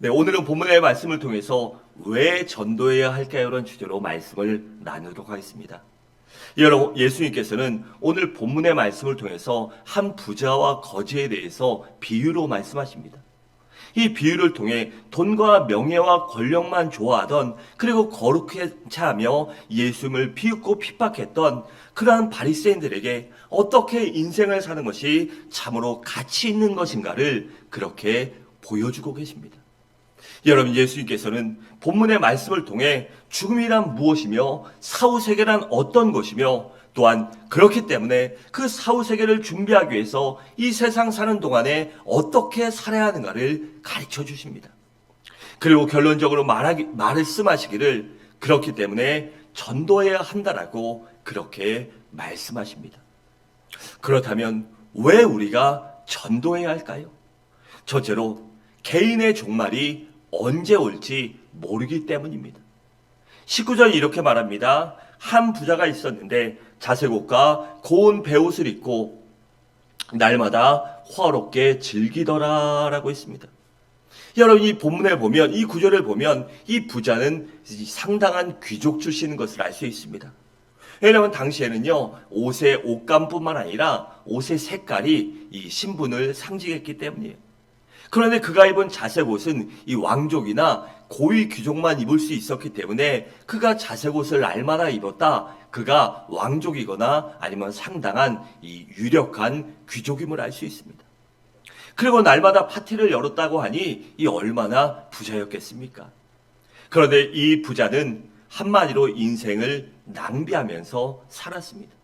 네, 오늘은 본문의 말씀을 통해서 왜 전도해야 할까요? 라는 주제로 말씀을 나누도록 하겠습니다. 여러분, 예수님께서는 오늘 본문의 말씀을 통해서 한 부자와 거지에 대해서 비유로 말씀하십니다. 이 비유를 통해 돈과 명예와 권력만 좋아하던, 그리고 거룩해 차하며 예수님을 비웃고 핍박했던 그러한 바리새인들에게 어떻게 인생을 사는 것이 참으로 가치 있는 것인가를 그렇게 보여주고 계십니다. 여러분, 예수님께서는 본문의 말씀을 통해 죽음이란 무엇이며 사후세계란 어떤 것이며, 또한 그렇기 때문에 그 사후세계를 준비하기 위해서 이 세상 사는 동안에 어떻게 살아야 하는가를 가르쳐 주십니다. 그리고 결론적으로 말씀하시기를 그렇기 때문에 전도해야 한다라고 그렇게 말씀하십니다. 그렇다면 왜 우리가 전도해야 할까요? 첫째로 개인의 종말이 언제 올지 모르기 때문입니다. 19절 이렇게 말합니다. 한 부자가 있었는데 자색옷과 고운 베옷을 입고 날마다 화롭게 즐기더라라고 했습니다. 여러분, 이 본문에 보면, 이 구절을 보면 이 부자는 상당한 귀족 출신인 것을 알 수 있습니다. 왜냐하면 당시에는요, 옷의 옷감뿐만 아니라 옷의 색깔이 이 신분을 상징했기 때문이에요. 그런데 그가 입은 자색옷은 이 왕족이나 고위 귀족만 입을 수 있었기 때문에 그가 자색옷을 날마다 입었다, 그가 왕족이거나 아니면 상당한 이 유력한 귀족임을 알 수 있습니다. 그리고 날마다 파티를 열었다고 하니 이 얼마나 부자였겠습니까? 그런데 이 부자는 한마디로 인생을 낭비하면서 살았습니다.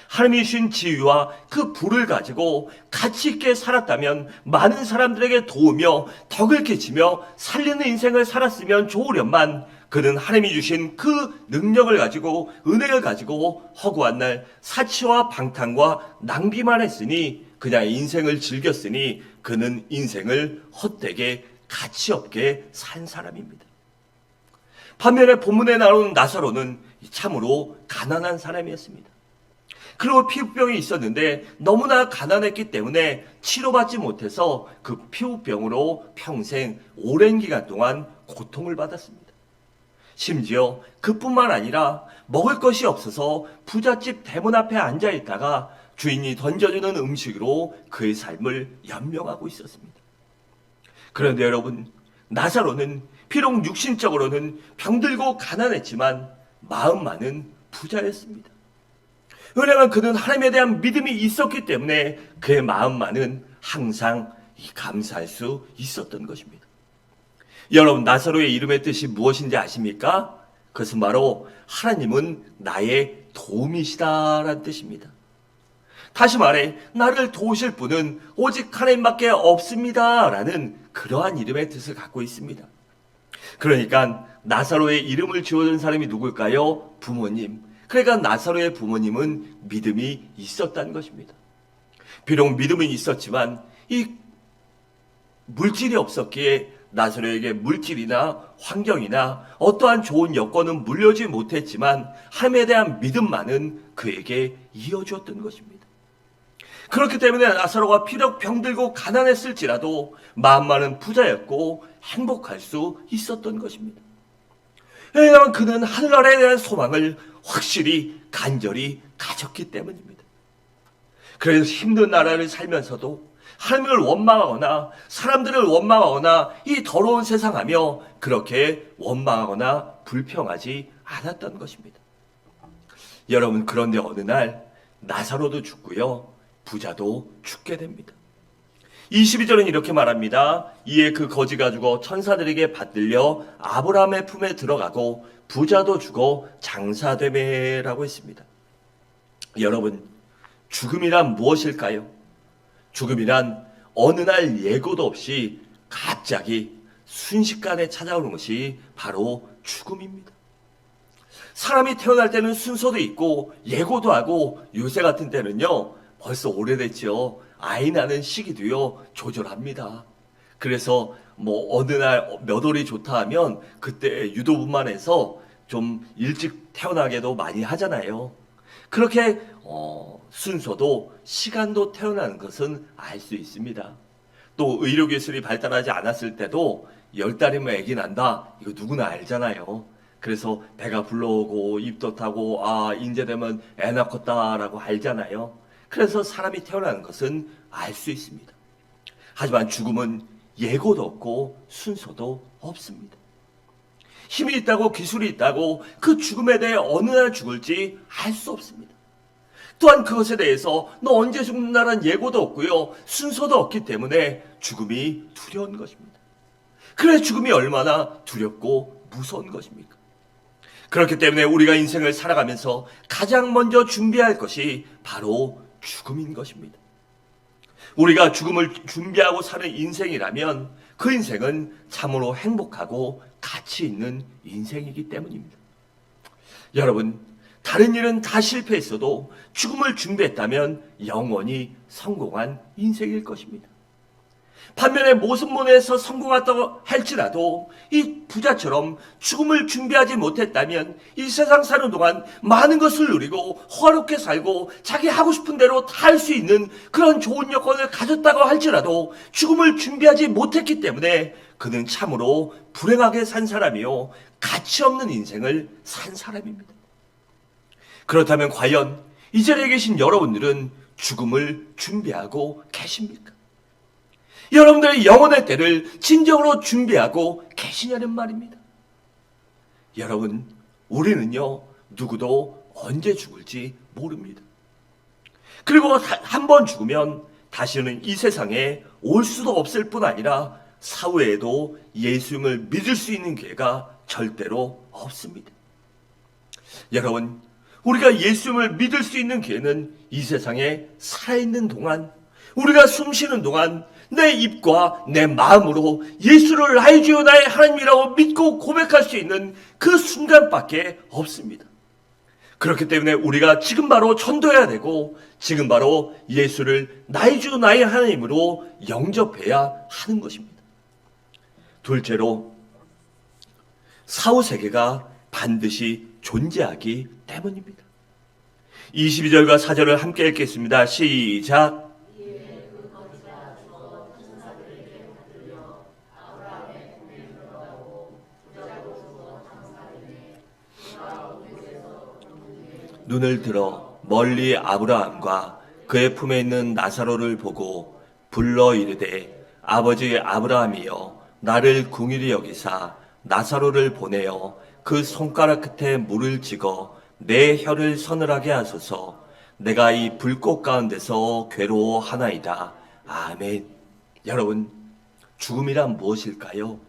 하나님이 주신 지위와 그 부를 가지고 가치 있게 살았다면, 많은 사람들에게 도우며 덕을 끼치며 살리는 인생을 살았으면 좋으련만, 그는 하나님이 주신 그 능력을 가지고, 은혜를 가지고 허구한 날 사치와 방탕과 낭비만 했으니, 그냥 인생을 즐겼으니 그는 인생을 헛되게 가치 없게 산 사람입니다. 반면에 본문에 나오는 나사로는 참으로 가난한 사람이었습니다. 그리고 피부병이 있었는데 너무나 가난했기 때문에 치료받지 못해서 그 피부병으로 평생 오랜 기간 동안 고통을 받았습니다. 심지어 그뿐만 아니라 먹을 것이 없어서 부잣집 대문 앞에 앉아 있다가 주인이 던져주는 음식으로 그의 삶을 연명하고 있었습니다. 그런데 여러분, 나사로는 비록 육신적으로는 병들고 가난했지만 마음만은 부자였습니다. 왜냐하면 그는 하나님에 대한 믿음이 있었기 때문에 그의 마음만은 항상 감사할 수 있었던 것입니다. 여러분, 나사로의 이름의 뜻이 무엇인지 아십니까? 그것은 바로 하나님은 나의 도움이시다라는 뜻입니다. 다시 말해, 나를 도우실 분은 오직 하나님밖에 없습니다라는 그러한 이름의 뜻을 갖고 있습니다. 그러니까 나사로의 이름을 지어준 사람이 누굴까요? 부모님. 그러니까 나사로의 부모님은 믿음이 있었다는 것입니다. 비록 믿음은 있었지만 이 물질이 없었기에 나사로에게 물질이나 환경이나 어떠한 좋은 여건은 물려주지 못했지만 하나님에 대한 믿음만은 그에게 이어주었던 것입니다. 그렇기 때문에 나사로가 비록 병들고 가난했을지라도 마음만은 부자였고 행복할 수 있었던 것입니다. 왜냐하면 그는 하늘나라에 대한 소망을 확실히 간절히 가졌기 때문입니다. 그래서 힘든 나라를 살면서도 하나님을 원망하거나 사람들을 원망하거나 이 더러운 세상하며 그렇게 원망하거나 불평하지 않았던 것입니다. 여러분, 그런데 어느 날 나사로도 죽고요, 부자도 죽게 됩니다. 22절은 이렇게 말합니다. 이에 그 거지가 죽어 천사들에게 받들려 아브라함의 품에 들어가고 부자도 죽어 장사되매라고 했습니다. 여러분, 죽음이란 무엇일까요? 죽음이란 어느 날 예고도 없이 갑자기 순식간에 찾아오는 것이 바로 죽음입니다. 사람이 태어날 때는 순서도 있고 예고도 하고, 요새 같은 때는요 벌써 오래됐죠. 아이 낳는 시기도요 조절합니다. 그래서 뭐 어느 날 몇 월이 좋다 하면 그때 유도분만 해서 좀 일찍 태어나게도 많이 하잖아요. 그렇게 순서도 시간도 태어나는 것은 알 수 있습니다. 또 의료기술이 발달하지 않았을 때도 10달이면 아기 난다. 이거 누구나 알잖아요. 그래서 배가 불러오고 입도 타고 인제 되면 애 낳겠다라고 알잖아요. 그래서 사람이 태어나는 것은 알 수 있습니다. 하지만 죽음은 예고도 없고 순서도 없습니다. 힘이 있다고 기술이 있다고 그 죽음에 대해 어느 날 죽을지 알 수 없습니다. 또한 그것에 대해서 너 언제 죽는다는 예고도 없고요. 순서도 없기 때문에 죽음이 두려운 것입니다. 그래 죽음이 얼마나 두렵고 무서운 것입니까? 그렇기 때문에 우리가 인생을 살아가면서 가장 먼저 준비할 것이 바로 죽음인 것입니다. 우리가 죽음을 준비하고 사는 인생이라면 그 인생은 참으로 행복하고 가치 있는 인생이기 때문입니다. 여러분, 다른 일은 다 실패했어도 죽음을 준비했다면 영원히 성공한 인생일 것입니다. 반면에 모순문에서 성공했다고 할지라도 이 부자처럼 죽음을 준비하지 못했다면 이 세상 사는 동안 많은 것을 누리고 호화롭게 살고 자기 하고 싶은 대로 다 할 수 있는 그런 좋은 여건을 가졌다고 할지라도 죽음을 준비하지 못했기 때문에 그는 참으로 불행하게 산 사람이요 가치 없는 인생을 산 사람입니다. 그렇다면 과연 이 자리에 계신 여러분들은 죽음을 준비하고 계십니까? 여러분들의 영혼의 때를 진정으로 준비하고 계시냐는 말입니다. 여러분, 우리는요, 누구도 언제 죽을지 모릅니다. 그리고 한 번 죽으면 다시는 이 세상에 올 수도 없을 뿐 아니라 사후에도 예수님을 믿을 수 있는 기회가 절대로 없습니다. 여러분, 우리가 예수님을 믿을 수 있는 기회는 이 세상에 살아있는 동안, 우리가 숨쉬는 동안 내 입과 내 마음으로 예수를 나의 주요 나의 하나님이라고 믿고 고백할 수 있는 그 순간밖에 없습니다. 그렇기 때문에 우리가 지금 바로 전도해야 되고 지금 바로 예수를 나의 주 나의 하나님으로 영접해야 하는 것입니다. 둘째로 사후 세계가 반드시 존재하기 때문입니다. 22절과 4절을 함께 읽겠습니다. 시작. 눈을 들어 멀리 아브라함과 그의 품에 있는 나사로를 보고 불러 이르되 아버지 아브라함이여 나를 긍휼히 여기사 나사로를 보내어 그 손가락 끝에 물을 찍어 내 혀를 서늘하게 하소서. 내가 이 불꽃 가운데서 괴로워하나이다. 아멘. 여러분, 죽음이란 무엇일까요?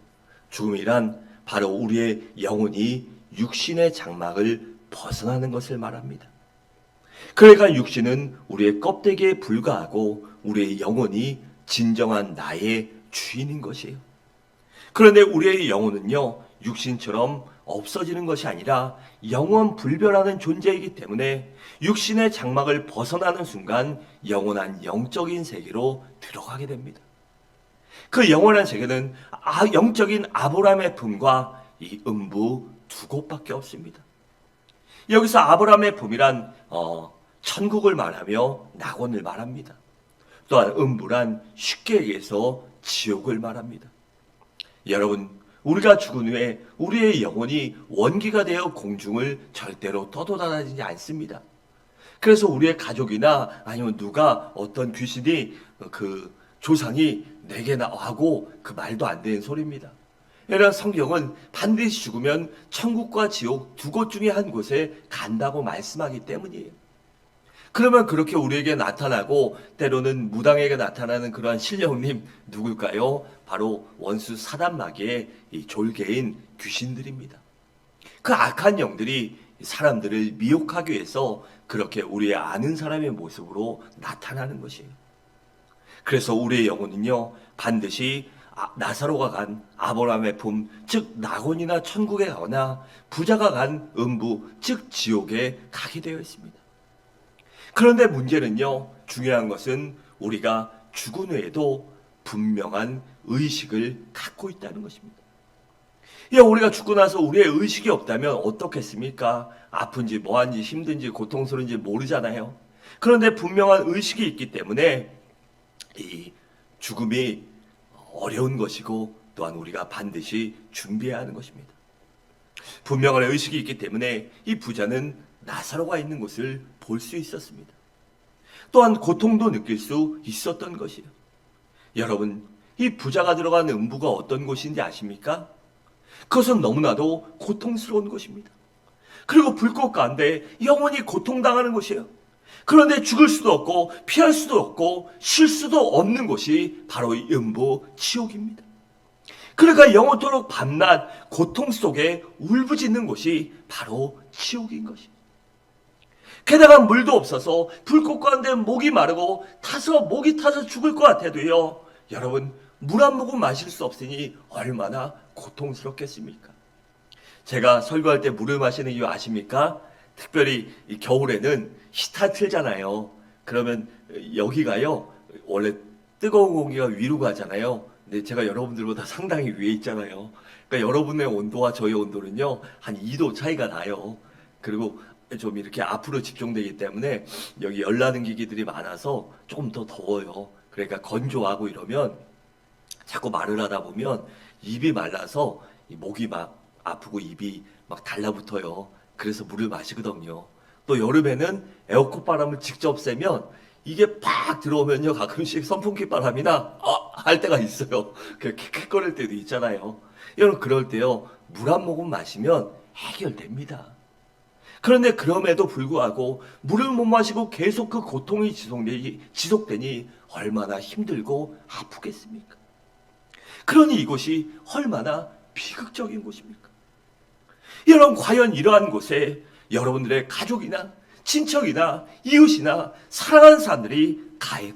죽음이란 바로 우리의 영혼이 육신의 장막을 벗어나는 것을 말합니다. 그러니까 육신은 우리의 껍데기에 불과하고 우리의 영혼이 진정한 나의 주인인 것이에요. 그런데 우리의 영혼은요, 육신처럼 없어지는 것이 아니라 영원 불변하는 존재이기 때문에 육신의 장막을 벗어나는 순간 영원한 영적인 세계로 들어가게 됩니다. 그 영원한 세계는 영적인 아브라함의 품과 이 음부 두 곳밖에 없습니다. 여기서 아브라함의 품이란 천국을 말하며 낙원을 말합니다. 또한 음부란 쉽게 얘기해서 지옥을 말합니다. 여러분, 우리가 죽은 후에 우리의 영혼이 원기가 되어 공중을 절대로 떠돌아다니지 않습니다. 그래서 우리의 가족이나 아니면 누가 어떤 귀신이 그 조상이 내게 하고 그 말도 안 되는 소리입니다. 이런 성경은 반드시 죽으면 천국과 지옥 두 곳 중에 한 곳에 간다고 말씀하기 때문이에요. 그러면 그렇게 우리에게 나타나고 때로는 무당에게 나타나는 그러한 신령님 누굴까요? 바로 원수 사단 마귀의 이 졸개인 귀신들입니다. 그 악한 영들이 사람들을 미혹하기 위해서 그렇게 우리의 아는 사람의 모습으로 나타나는 것이에요. 그래서 우리의 영혼은요, 반드시 나사로가 간 아브라함의 품, 즉 낙원이나 천국에 가거나 부자가 간 음부, 즉 지옥에 가게 되어 있습니다. 그런데 문제는요, 중요한 것은 우리가 죽은 후에도 분명한 의식을 갖고 있다는 것입니다. 우리가 죽고 나서 우리의 의식이 없다면 어떻겠습니까? 아픈지 뭐한지 힘든지 고통스러운지 모르잖아요. 그런데 분명한 의식이 있기 때문에 이 죽음이 어려운 것이고 또한 우리가 반드시 준비해야 하는 것입니다. 분명한 의식이 있기 때문에 이 부자는 나사로가 있는 곳을 볼 수 있었습니다. 또한 고통도 느낄 수 있었던 것이에요. 여러분, 이 부자가 들어간 음부가 어떤 곳인지 아십니까? 그것은 너무나도 고통스러운 곳입니다. 그리고 불꽃 가운데 영원히 고통당하는 곳이에요. 그런데 죽을 수도 없고 피할 수도 없고 쉴 수도 없는 곳이 바로 이 음부 지옥입니다. 그러니까 영원토록 밤낮 고통 속에 울부짖는 곳이 바로 지옥인 것이에요. 게다가 물도 없어서 불꽃 가운데 목이 마르고 목이 타서 죽을 것 같아도요, 여러분, 물 한 모금 마실 수 없으니 얼마나 고통스럽겠습니까? 제가 설교할 때 물을 마시는 이유 아십니까? 특별히 이 겨울에는 히터 틀잖아요. 그러면 여기가요, 원래 뜨거운 공기가 위로 가잖아요. 근데 제가 여러분들보다 상당히 위에 있잖아요. 그러니까 여러분의 온도와 저의 온도는요, 한 2도 차이가 나요. 그리고 좀 이렇게 앞으로 집중되기 때문에 여기 열나는 기기들이 많아서 조금 더 더워요. 그러니까 건조하고 이러면 자꾸 말을 하다 보면 입이 말라서 목이 막 아프고 입이 막 달라붙어요. 그래서 물을 마시거든요. 또 여름에는 에어컨 바람을 직접 쐬면 이게 팍 들어오면요, 가끔씩 선풍기 바람이나 할 때가 있어요. 그 킥킥거릴 때도 있잖아요. 여러분, 그럴 때요, 물 한 모금 마시면 해결됩니다. 그런데 그럼에도 불구하고 물을 못 마시고 계속 그 고통이 지속되니 얼마나 힘들고 아프겠습니까? 그러니 이곳이 얼마나 비극적인 곳입니까? 여러분, 과연 이러한 곳에 여러분들의 가족이나 친척이나 이웃이나 사랑하는 사람들이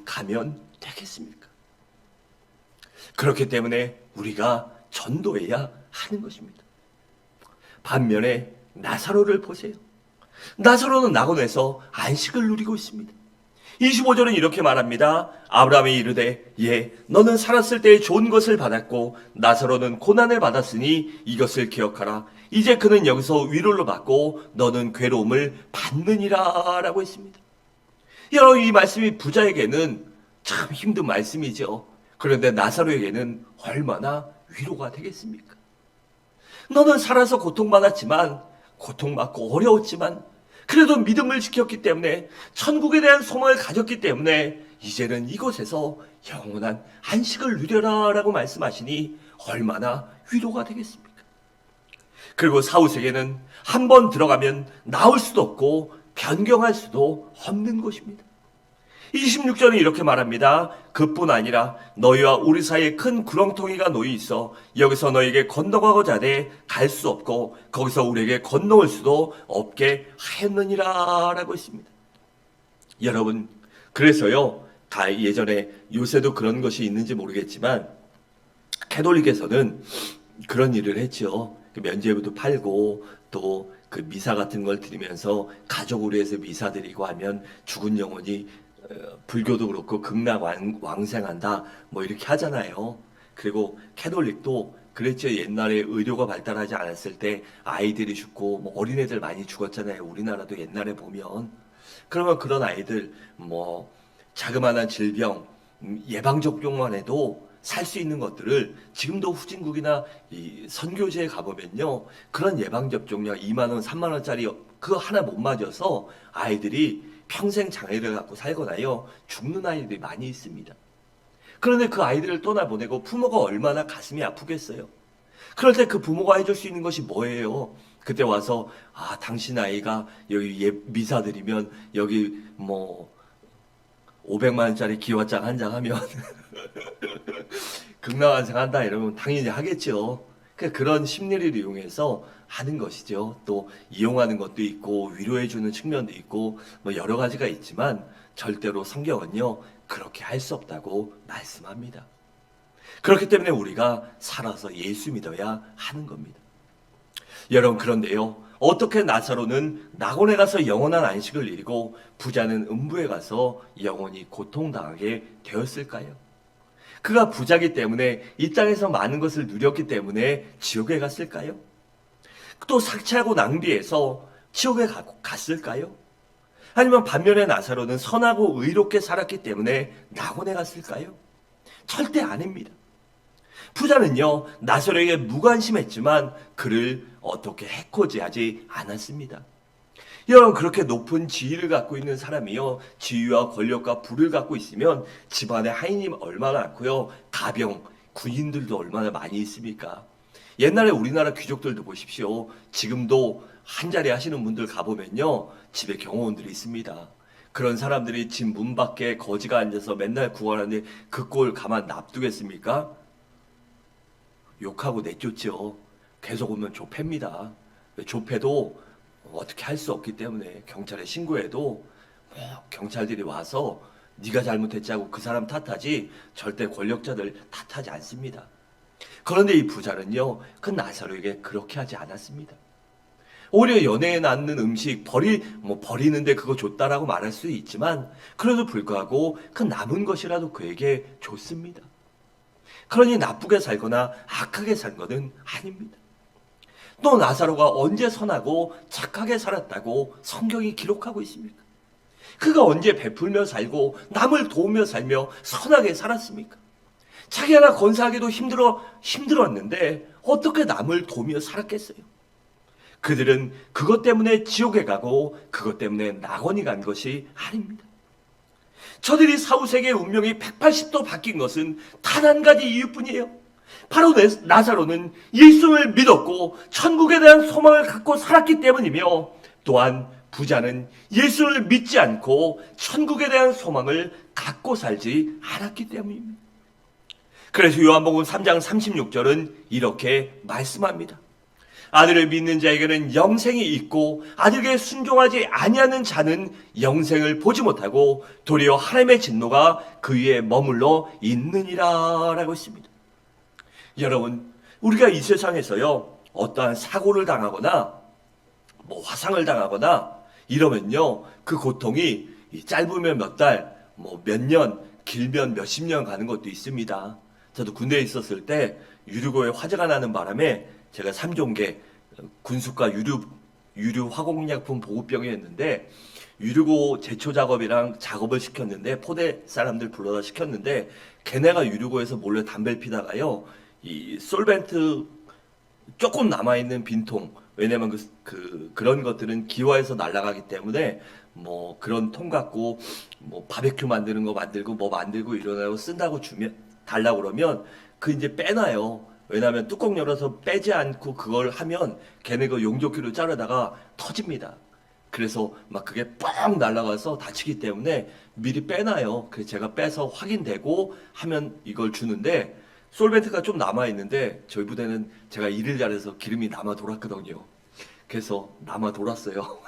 가면 되겠습니까? 그렇기 때문에 우리가 전도해야 하는 것입니다. 반면에 나사로를 보세요. 나사로는 낙원에서 안식을 누리고 있습니다. 25절은 이렇게 말합니다. 아브라함이 이르되 너는 살았을 때의 좋은 것을 받았고 나사로는 고난을 받았으니 이것을 기억하라. 이제 그는 여기서 위로를 받고 너는 괴로움을 받느니라 라고 했습니다. 여러분, 이 말씀이 부자에게는 참 힘든 말씀이죠. 그런데 나사로에게는 얼마나 위로가 되겠습니까? 너는 살아서 고통받았지만, 고통받고 어려웠지만 그래도 믿음을 지켰기 때문에, 천국에 대한 소망을 가졌기 때문에 이제는 이곳에서 영원한 안식을 누려라 라고 말씀하시니 얼마나 위로가 되겠습니까? 그리고 사후세계는 한 번 들어가면 나올 수도 없고 변경할 수도 없는 곳입니다. 26절은 이렇게 말합니다. 그뿐 아니라 너희와 우리 사이에 큰 구렁텅이가 놓여 있어 여기서 너에게 건너가고자 하되 갈 수 없고 거기서 우리에게 건너올 수도 없게 하였느니라 라고 했습니다. 여러분, 그래서요, 다 예전에 요새도 그런 것이 있는지 모르겠지만 캐톨릭에서는 그런 일을 했죠. 면죄부도 팔고 또 그 미사 같은 걸 드리면서 가족으로 해서 미사 드리고 하면 죽은 영혼이 불교도 그렇고 극락왕생한다 뭐 이렇게 하잖아요. 그리고 캐톨릭도 그랬죠. 옛날에 의료가 발달하지 않았을 때 아이들이 죽고 뭐 어린애들 많이 죽었잖아요. 우리나라도 옛날에 보면. 그러면 그런 아이들 뭐 자그마한 질병 예방접종만 해도 살 수 있는 것들을 지금도 후진국이나 이 선교지에 가보면요, 그런 예방접종약 2만 원, 3만 원짜리 그거 하나 못 맞아서 아이들이 평생 장애를 갖고 살거나요, 죽는 아이들이 많이 있습니다. 그런데 그 아이들을 떠나보내고 부모가 얼마나 가슴이 아프겠어요. 그럴 때 그 부모가 해줄 수 있는 것이 뭐예요? 그때 와서 당신 아이가 여기 미사 드리면 여기 뭐 500만 원짜리 기와장 한 장 하면 극락완생한다 이러면 당연히 하겠죠. 그런 심리를 이용해서 하는 것이죠. 또 이용하는 것도 있고 위로해주는 측면도 있고 뭐 여러 가지가 있지만 절대로 성경은요, 그렇게 할 수 없다고 말씀합니다. 그렇기 때문에 우리가 살아서 예수 믿어야 하는 겁니다. 여러분, 그런데요, 어떻게 나사로는 낙원에 가서 영원한 안식을 누리고 부자는 음부에 가서 영원히 고통당하게 되었을까요? 그가 부자기 때문에 이 땅에서 많은 것을 누렸기 때문에 지옥에 갔을까요? 또 삭취하고 낭비해서 지옥에 갔을까요? 아니면 반면에 나사로는 선하고 의롭게 살았기 때문에 낙원에 갔을까요? 절대 아닙니다. 부자는요, 나사로에게 무관심했지만 그를 어떻게 해코지하지 않았습니다. 여러분, 그렇게 높은 지위를 갖고 있는 사람이요, 지위와 권력과 부를 갖고 있으면 집안에 하인이 얼마나 많고요, 가병, 군인들도 얼마나 많이 있습니까? 옛날에 우리나라 귀족들도 보십시오. 지금도 한자리 하시는 분들 가보면요, 집에 경호원들이 있습니다. 그런 사람들이 집 문 밖에 거지가 앉아서 맨날 구걸하는데 그 꼴 가만 놔두겠습니까? 욕하고 내쫓죠. 계속 오면 조폐입니다. 조폐도 어떻게 할 수 없기 때문에 경찰에 신고해도 경찰들이 와서 네가 잘못했지 하고 그 사람 탓하지 절대 권력자들 탓하지 않습니다. 그런데 이 부자는요, 그 나사로에게 그렇게 하지 않았습니다. 오히려 연회에 남는 음식 버리는데 그거 줬다라고 말할 수 있지만 그래도 불구하고 그 남은 것이라도 그에게 줬습니다. 그러니 나쁘게 살거나 악하게 산 것은 아닙니다. 또 나사로가 언제 선하고 착하게 살았다고 성경이 기록하고 있습니까? 그가 언제 베풀며 살고 남을 도우며 살며 선하게 살았습니까? 자기 하나 건사하기도 힘들었는데 어떻게 남을 도우며 살았겠어요? 그들은 그것 때문에 지옥에 가고 그것 때문에 낙원이 간 것이 아닙니다. 저들이 사후세계의 운명이 180도 바뀐 것은 단 한 가지 이유뿐이에요. 바로 나사로는 예수를 믿었고 천국에 대한 소망을 갖고 살았기 때문이며, 또한 부자는 예수를 믿지 않고 천국에 대한 소망을 갖고 살지 않았기 때문입니다. 그래서 요한복음 3장 36절은 이렇게 말씀합니다. 아들을 믿는 자에게는 영생이 있고 아들에게 순종하지 아니하는 자는 영생을 보지 못하고 도리어 하나님의 진노가 그 위에 머물러 있느니라 라고 했습니다. 여러분, 우리가 이 세상에서요, 어떠한 사고를 당하거나 화상을 당하거나 이러면요, 그 고통이 짧으면 몇 달, 몇 년, 길면 몇십 년 가는 것도 있습니다. 저도 군대에 있었을 때 유류고에 화재가 나는 바람에 제가 3종계 군수과 유류 화공약품 보급병이었는데, 유류고 제초 작업이랑 작업을 시켰는데, 포대 사람들 불러다 시켰는데, 걔네가 유류고에서 몰래 담배를 피다가요, 이 솔벤트 조금 남아있는 빈통, 왜냐면 그런 것들은 기화해서 날아가기 때문에 그런 통 갖고 바베큐 만드는 거 만들고 이러라고 쓴다고 달라고 그러면 그 이제 빼놔요. 왜냐하면 뚜껑 열어서 빼지 않고 그걸 하면 걔네 그 용접기로 자르다가 터집니다. 그래서 막 그게 뻥 날아가서 다치기 때문에 미리 빼놔요. 그래서 제가 빼서 확인되고 하면 이걸 주는데, 솔벤트가 좀 남아있는데 저희 부대는 제가 일을 잘해서 기름이 남아 돌았거든요. 그래서 남아 돌았어요.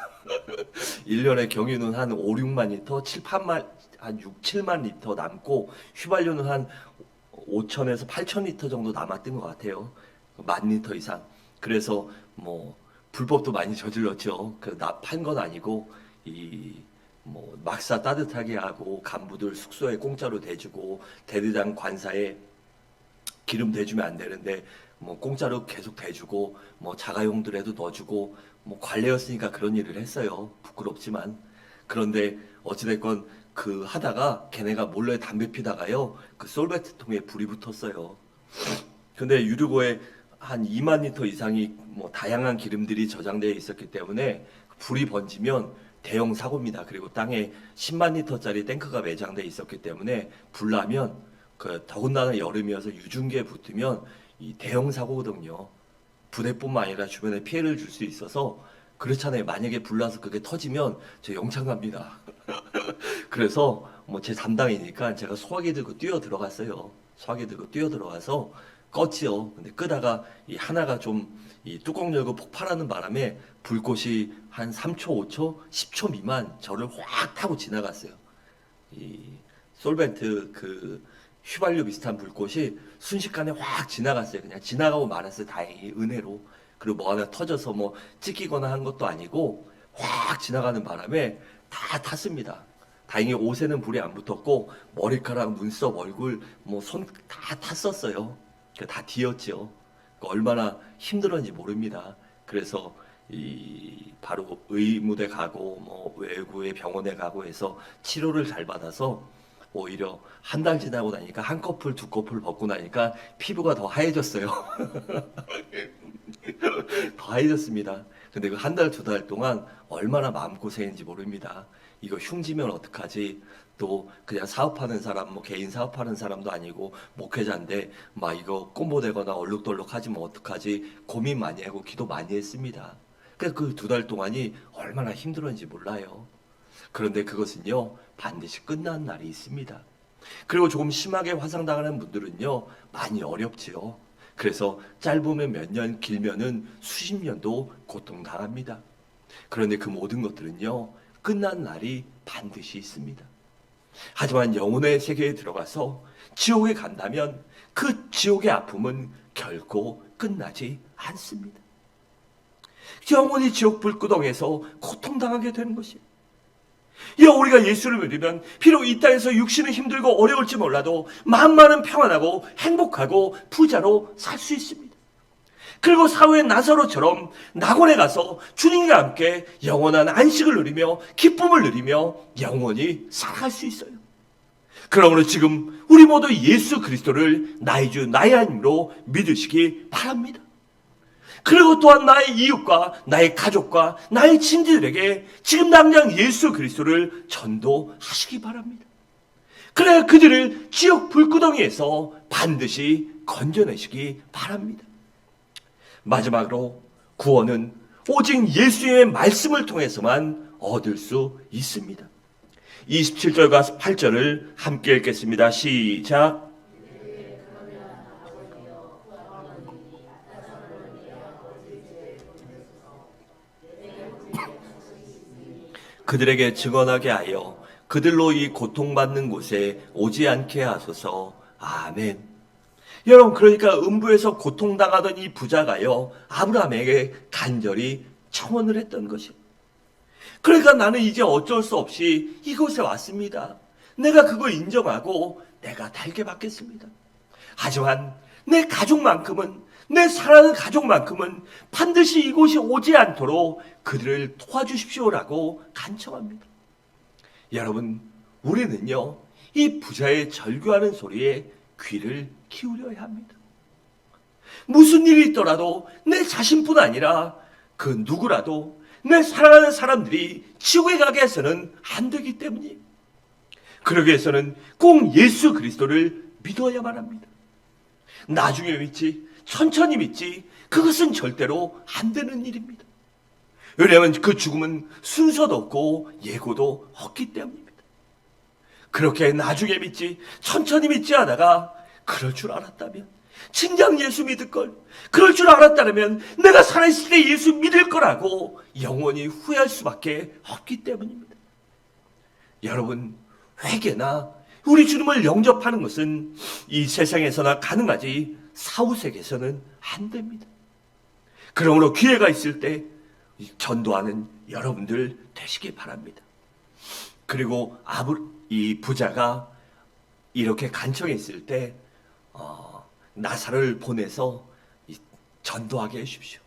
1년에 경유는 한 5, 6만 리터, 한 6, 7만 리터 남고, 휘발유는 한 5천에서 8천 리터 정도 남았던 것 같아요. 10,000리터 이상. 그래서 불법도 많이 저질렀죠. 판 건 아니고 막사 따뜻하게 하고 간부들 숙소에 공짜로 대주고, 대대장 관사에 기름 대주면 안 되는데 공짜로 계속 대주고, 자가용들에도 넣어주고, 관례였으니까 그런 일을 했어요. 부끄럽지만. 그런데 어찌됐건 하다가 걔네가 몰래 담배 피다가요, 그 솔베트 통에 불이 붙었어요. 근데 유류고에 한 2만 리터 이상이 다양한 기름들이 저장되어 있었기 때문에 불이 번지면 대형 사고입니다. 그리고 땅에 10만 리터짜리 탱크가 매장되어 있었기 때문에 불 나면 더군다나 여름이어서 유증기에 붙으면 이 대형 사고거든요. 부대뿐만 아니라 주변에 피해를 줄 수 있어서 그렇잖아요. 만약에 불나서 그게 터지면 저 영창 갑니다. 그래서 제 담당이니까 제가 소화기 들고 뛰어 들어갔어요. 소화기 들고 뛰어 들어가서 껐지요. 근데 끄다가 이 하나가 이 뚜껑 열고 폭발하는 바람에 불꽃이 한 3초, 5초, 10초 미만 저를 확 타고 지나갔어요. 이 솔벤트 휘발유 비슷한 불꽃이 순식간에 확 지나갔어요. 그냥 지나가고 말았어요. 다행히 은혜로. 그리고 하나 터져서 찢기거나 한 것도 아니고 확 지나가는 바람에 다 탔습니다. 다행히 옷에는 불이 안 붙었고 머리카락, 눈썹, 얼굴, 손 다 탔었어요. 다 뒤었죠. 얼마나 힘들었는지 모릅니다. 그래서 바로 의무대 가고 외부의 병원에 가고 해서 치료를 잘 받아서 오히려 한 달 지나고 나니까 한 커플, 두 커플 벗고 나니까 피부가 더 하얘졌어요. 더 하얘졌습니다. 근데 그 한 달, 두 달 동안 얼마나 마음고생인지 모릅니다. 이거 흉지면 어떡하지? 또 그냥 사업하는 사람, 뭐 개인 사업하는 사람도 아니고 목회자인데 막 이거 꼼보되거나 얼룩덜룩하지 뭐 어떡하지? 고민 많이 하고 기도 많이 했습니다. 그래서 그 두 달 동안이 얼마나 힘들었는지 몰라요. 그런데 그것은요, 반드시 끝난 날이 있습니다. 그리고 조금 심하게 화상당하는 분들은요, 많이 어렵지요. 그래서 짧으면 몇 년, 길면은 수십 년도 고통당합니다. 그런데 그 모든 것들은요, 끝난 날이 반드시 있습니다. 하지만 영혼의 세계에 들어가서 지옥에 간다면 그 지옥의 아픔은 결코 끝나지 않습니다. 영원히 지옥 불구덩에서 고통당하게 되는 것이에요. 우리가 예수를 믿으면 비록 이 땅에서 육신은 힘들고 어려울지 몰라도 마음만은 평안하고 행복하고 부자로 살 수 있습니다. 그리고 사후에 나사로처럼 낙원에 가서 주님과 함께 영원한 안식을 누리며 기쁨을 누리며 영원히 살아갈 수 있어요. 그러므로 지금 우리 모두 예수 그리스도를 나의 주 나의 하나님으로 믿으시기 바랍니다. 그리고 또한 나의 이웃과 나의 가족과 나의 친지들에게 지금 당장 예수 그리스도를 전도하시기 바랍니다. 그래야 그들을 지옥 불구덩이에서 반드시 건져내시기 바랍니다. 마지막으로 구원은 오직 예수의 말씀을 통해서만 얻을 수 있습니다. 27절과 8절을 함께 읽겠습니다. 시작. 그들에게 증언하게 하여 그들로 이 고통받는 곳에 오지 않게 하소서. 아멘. 여러분, 그러니까 음부에서 고통당하던 이 부자가요, 아브라함에게 간절히 청원을 했던 것이에요. 그러니까 나는 이제 어쩔 수 없이 이곳에 왔습니다. 내가 그걸 인정하고 내가 달게 받겠습니다. 하지만 내 가족만큼은, 내 사랑하는 가족만큼은 반드시 이곳이 오지 않도록 그들을 도와주십시오라고 간청합니다. 여러분, 우리는요, 이 부자의 절규하는 소리에 귀를 기울여야 합니다. 무슨 일이 있더라도 내 자신뿐 아니라 그 누구라도 내 사랑하는 사람들이 지옥에 가게 해서는 안 되기 때문이에요. 그러기 위해서는 꼭 예수 그리스도를 믿어야만 합니다. 나중에 믿지, 천천히 믿지, 그것은 절대로 안 되는 일입니다. 왜냐하면 그 죽음은 순서도 없고 예고도 없기 때문입니다. 그렇게 나중에 믿지, 천천히 믿지 하다가 그럴 줄 알았다면, 진작 예수 믿을 걸, 그럴 줄 알았다면 내가 살아있을 때 예수 믿을 거라고 영원히 후회할 수밖에 없기 때문입니다. 여러분, 회개나 우리 주님을 영접하는 것은 이 세상에서나 가능하지 사후세계에서는 안 됩니다. 그러므로 기회가 있을 때 전도하는 여러분들 되시기 바랍니다. 그리고 이 부자가 이렇게 간청했을 때 나사를 보내서 전도하게 해주십시오.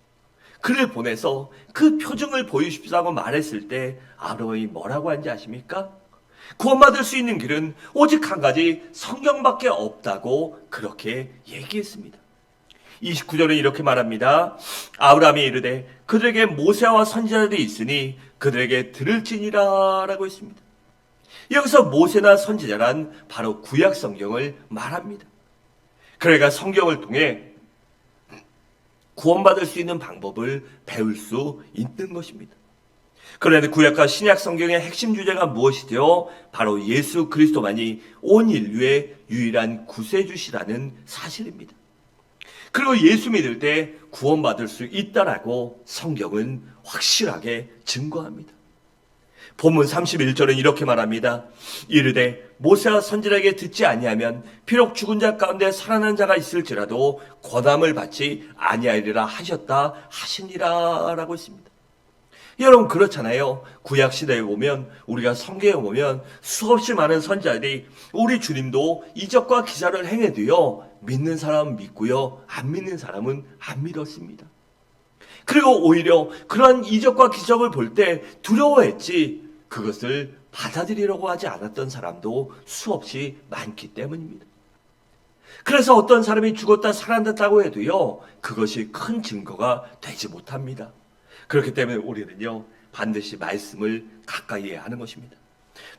그를 보내서 그 표징을 보여주십시오 하고 말했을 때 아브라함이 뭐라고 한지 아십니까? 구원받을 수 있는 길은 오직 한 가지 성경밖에 없다고 그렇게 얘기했습니다. 29절은 이렇게 말합니다. 아브라함이 이르되 그들에게 모세와 선지자들이 있으니 그들에게 들을지니라 라고 했습니다. 여기서 모세나 선지자란 바로 구약 성경을 말합니다. 그러니까 성경을 통해 구원받을 수 있는 방법을 배울 수 있는 것입니다. 그런데 구약과 신약 성경의 핵심 주제가 무엇이죠? 바로 예수 그리스도만이 온 인류의 유일한 구세주시라는 사실입니다. 그리고 예수 믿을 때 구원받을 수 있다라고 성경은 확실하게 증거합니다. 본문 31절은 이렇게 말합니다. 이르되 모세와 선지자에게 듣지 아니하면 비록 죽은 자 가운데 살아난 자가 있을지라도 권함을 받지 아니하리라 하셨다 하시니라 라고 했습니다. 여러분, 그렇잖아요. 구약 시대에 보면, 우리가 성경에 보면 수없이 많은 선지자들이 우리 주님도 이적과 기사를 행해도요, 믿는 사람은 믿고요, 안 믿는 사람은 안 믿었습니다. 그리고 오히려 그러한 이적과 기적을 볼 때 두려워했지 그것을 받아들이려고 하지 않았던 사람도 수없이 많기 때문입니다. 그래서 어떤 사람이 죽었다 살아났다고 해도요, 그것이 큰 증거가 되지 못합니다. 그렇기 때문에 우리는요, 반드시 말씀을 가까이 해야 하는 것입니다.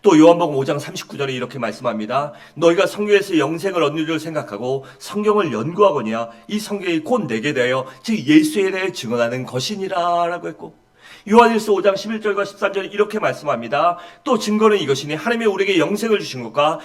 또 요한복음 5장 39절에 이렇게 말씀합니다. 너희가 성경에서 영생을 얻는 줄 생각하고 성경을 연구하거니와 이 성경이 곧 내게 대하여 즉 예수에 대해 증언하는 것이니라 라고 했고, 요한일서 5장 11절과 13절에 이렇게 말씀합니다. 또 증거는 이것이니 하나님이 우리에게 영생을 주신 것과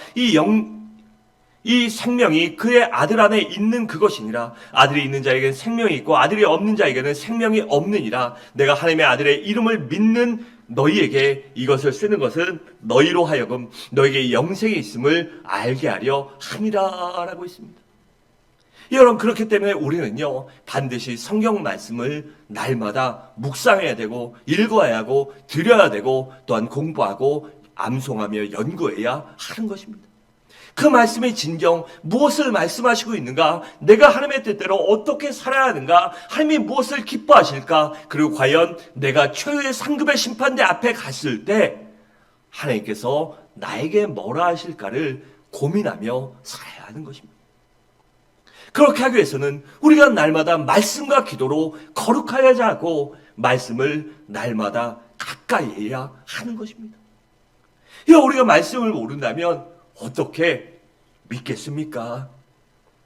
이 생명이 그의 아들 안에 있는 그것이니라. 아들이 있는 자에게는 생명이 있고 아들이 없는 자에게는 생명이 없느니라. 내가 하나님의 아들의 이름을 믿는 너희에게 이것을 쓰는 것은 너희로 하여금 너에게 영생이 있음을 알게 하려 함이라 라고 있습니다. 여러분, 그렇기 때문에 우리는요, 반드시 성경 말씀을 날마다 묵상해야 되고 읽어야 하고 들여야 되고 또한 공부하고 암송하며 연구해야 하는 것입니다. 그 말씀이 진정 무엇을 말씀하시고 있는가, 내가 하나님의 뜻대로 어떻게 살아야 하는가, 하나님이 무엇을 기뻐하실까, 그리고 과연 내가 최후의 상급의 심판대 앞에 갔을 때 하나님께서 나에게 뭐라 하실까를 고민하며 살아야 하는 것입니다. 그렇게 하기 위해서는 우리가 날마다 말씀과 기도로 거룩하여야 하고 말씀을 날마다 가까이 해야 하는 것입니다. 우리가 말씀을 모른다면 어떻게 믿겠습니까?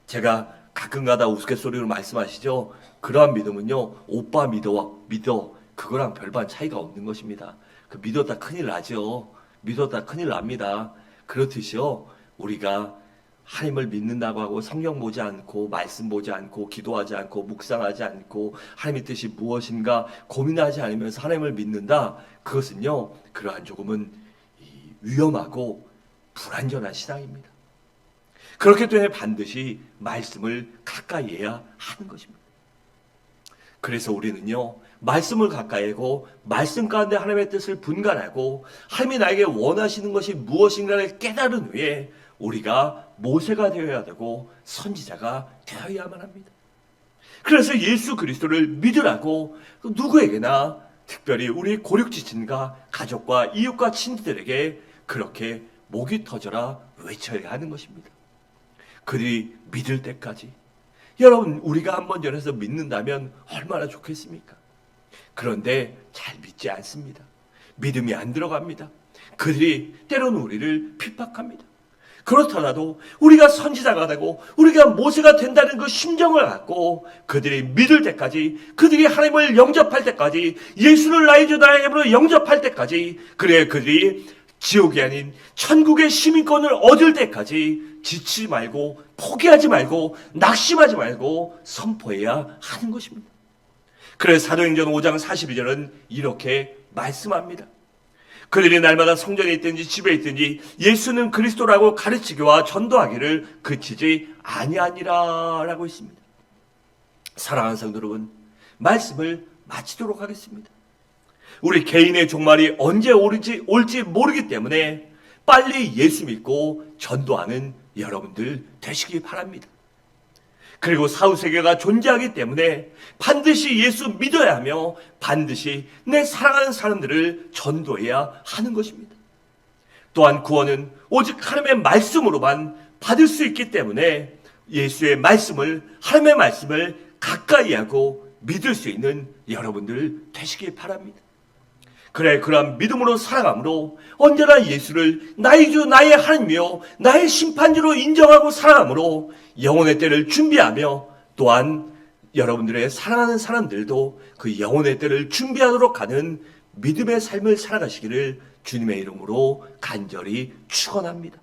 제가 가끔가다 우스갯소리로 말씀하시죠. 그러한 믿음은요, 오빠 믿어 그거랑 별반 차이가 없는 것입니다. 그 믿었다 큰일 나죠. 믿었다 큰일 납니다. 그렇듯이요, 우리가 하나님을 믿는다고 하고 성경 보지 않고 말씀 보지 않고 기도하지 않고 묵상하지 않고 하나님의 뜻이 무엇인가 고민하지 않으면서 하나님을 믿는다, 그것은요, 그러한 조금은 위험하고 불완전한 신앙입니다. 그렇기 때문에 반드시 말씀을 가까이 해야 하는 것입니다. 그래서 우리는요, 말씀을 가까이 하고 말씀 가운데 하나님의 뜻을 분간하고 하나님이 나에게 원하시는 것이 무엇인가를 깨달은 후에 우리가 모세가 되어야 되고 선지자가 되어야만 합니다. 그래서 예수 그리스도를 믿으라고 누구에게나, 특별히 우리 고륙지친과 가족과 이웃과 친구들에게 그렇게 목이 터져라 외쳐야 하는 것입니다. 그들이 믿을 때까지. 여러분, 우리가 한번 전해서 믿는다면 얼마나 좋겠습니까? 그런데 잘 믿지 않습니다. 믿음이 안 들어갑니다. 그들이 때로는 우리를 핍박합니다. 그렇더라도 우리가 선지자가 되고 우리가 모세가 된다는 그 심정을 갖고 그들이 믿을 때까지, 그들이 하나님을 영접할 때까지, 예수를 나의 주 나의 힘으로 영접할 때까지, 그래 그들이 지옥이 아닌 천국의 시민권을 얻을 때까지 지치지 말고 포기하지 말고 낙심하지 말고 선포해야 하는 것입니다. 그래서 사도행전 5장 42절은 이렇게 말씀합니다. 그들이 날마다 성전에 있든지 집에 있든지 예수는 그리스도라고 가르치기와 전도하기를 그치지 아니하니라 라고 있습니다. 사랑하는 성도 여러분, 말씀을 마치도록 하겠습니다. 우리 개인의 종말이 언제 올지 모르기 때문에 빨리 예수 믿고 전도하는 여러분들 되시기 바랍니다. 그리고 사후세계가 존재하기 때문에 반드시 예수 믿어야 하며 반드시 내 사랑하는 사람들을 전도해야 하는 것입니다. 또한 구원은 오직 하나님의 말씀으로만 받을 수 있기 때문에 예수의 말씀을, 하나님의 말씀을 가까이 하고 믿을 수 있는 여러분들 되시기 바랍니다. 그래, 그러한 믿음으로 살아감으로 언제나 예수를 나의 주 나의 하나님이요 나의 심판주로 인정하고 살아감으로 영혼의 때를 준비하며 또한 여러분들의 사랑하는 사람들도 그 영혼의 때를 준비하도록 하는 믿음의 삶을 살아가시기를 주님의 이름으로 간절히 축원합니다.